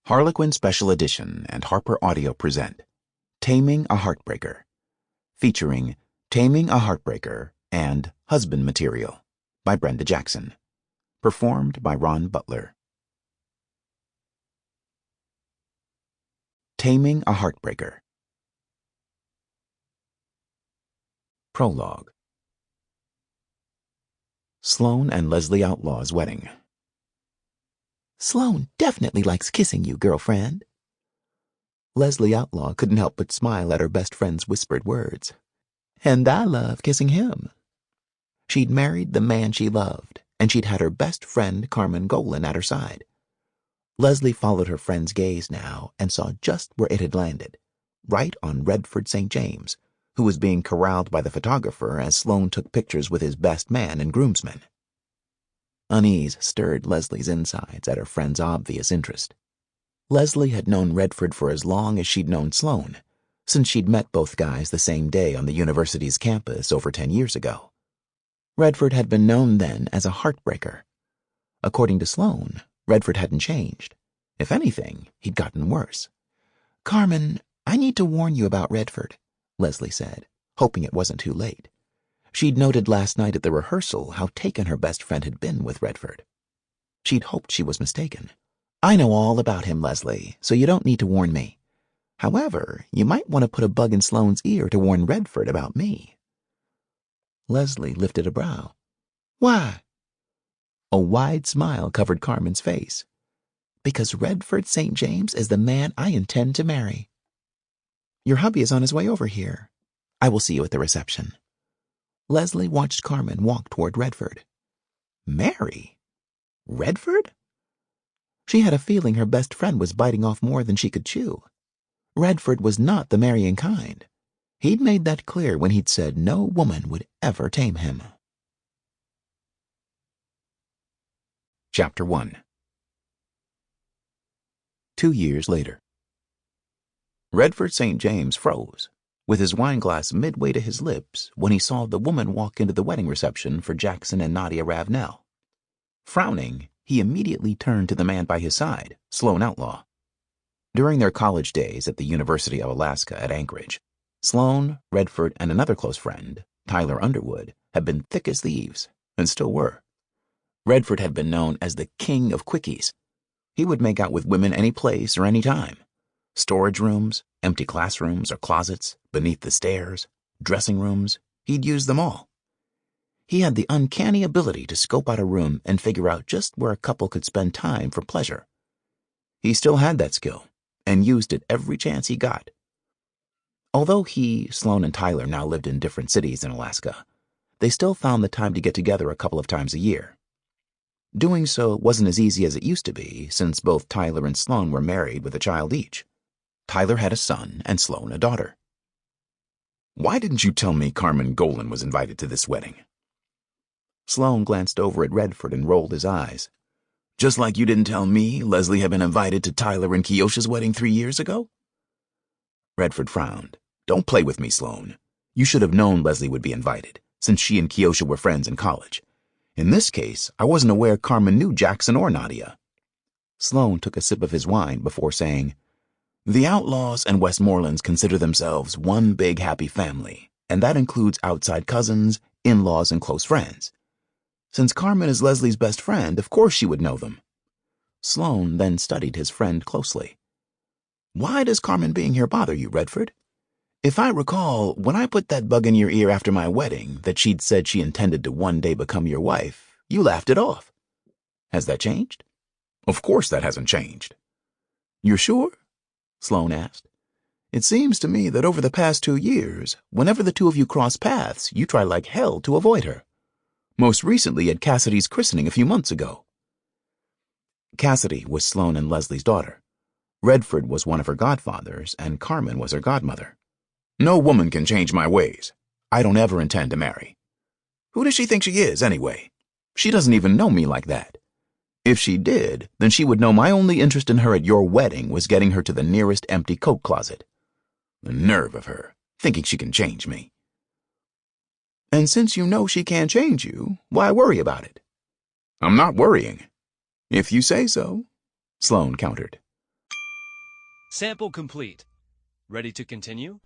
Harlequin Special Edition and HarperAudio present Taming a Heartbreaker, featuring Taming a Heartbreaker and Husband Material by Brenda Jackson, performed by Butler. Taming a Heartbreaker. Prologue. Sloane and Leslie Outlaw's wedding. Sloane definitely likes kissing you, girlfriend. Leslie Outlaw couldn't help but smile at her best friend's whispered words. And I love kissing him. She'd married the man she loved, and she'd had her best friend Carmen Golan at her side. Leslie followed her friend's gaze now and saw just where it had landed, right on Redford St. James, who was being corralled by the photographer as Sloane took pictures with his best man and groomsmen. Unease stirred Leslie's insides at her friend's obvious interest. Leslie had known Redford for as long as she'd known Sloane, since she'd met both guys the same day on the university's campus over 10 years ago. Redford had been known then as a heartbreaker. According to Sloane, Redford hadn't changed. If anything, he'd gotten worse. "Carmen, I need to warn you about Redford," Leslie said, hoping it wasn't too late. She'd noted last night at the rehearsal how taken her best friend had been with Redford. She'd hoped she was mistaken. "I know all about him, Leslie, so you don't need to warn me. However, you might want to put a bug in Sloane's ear to warn Redford about me." Leslie lifted a brow. "Why?" A wide smile covered Carmen's face. "Because Redford St. James is the man I intend to marry. Your hubby is on his way over here. I will see you at the reception." Leslie watched Carmen walk toward Redford. Marry? Redford? She had a feeling her best friend was biting off more than she could chew. Redford was not the marrying kind. He'd made that clear when he'd said no woman would ever tame him. Chapter 1. 2 years later. Redford St. James froze, with his wineglass midway to his lips, when he saw the woman walk into the wedding reception for Jackson and Nadia Ravenel. Frowning, he immediately turned to the man by his side, Sloane Outlaw. During their college days at the University of Alaska at Anchorage, Sloane, Redford, and another close friend, Tyler Underwood, had been thick as thieves, and still were. Redford had been known as the king of quickies. He would make out with women any place or any time. Storage rooms, empty classrooms or closets, beneath the stairs, dressing rooms, he'd use them all. He had the uncanny ability to scope out a room and figure out just where a couple could spend time for pleasure. He still had that skill, and used it every chance he got. Although he, Sloane, and Tyler now lived in different cities in Alaska, they still found the time to get together a couple of times a year. Doing so wasn't as easy as it used to be, since both Tyler and Sloane were married with a child each. Tyler had a son and Sloane a daughter. "Why didn't you tell me Carmen Golan was invited to this wedding?" Sloane glanced over at Redford and rolled his eyes. "Just like you didn't tell me Leslie had been invited to Tyler and Keosha's wedding 3 years ago?" Redford frowned. "Don't play with me, Sloane. You should have known Leslie would be invited, since she and Keosha were friends in college. In this case, I wasn't aware Carmen knew Jackson or Nadia." Sloane took a sip of his wine before saying, "The Outlaws and Westmorelands consider themselves one big happy family, and that includes outside cousins, in-laws, and close friends. Since Carmen is Leslie's best friend, of course she would know them." Sloane then studied his friend closely. "Why does Carmen being here bother you, Redford? If I recall, when I put that bug in your ear after my wedding that she'd said she intended to one day become your wife, you laughed it off. Has that changed?" "Of course that hasn't changed." "You're sure?" Sloane asked. "It seems to me that over the past 2 years, whenever the two of you cross paths, you try like hell to avoid her. Most recently at Cassidy's christening a few months ago." Cassidy was Sloane and Leslie's daughter. Redford was one of her godfathers, and Carmen was her godmother. "No woman can change my ways. I don't ever intend to marry. Who does she think she is, anyway? She doesn't even know me like that. If she did, then she would know my only interest in her at your wedding was getting her to the nearest empty coat closet. The nerve of her, thinking she can change me." "And since you know she can't change you, why worry about it?" "I'm not worrying." "If you say so," Sloane countered. Sample complete. Ready to continue?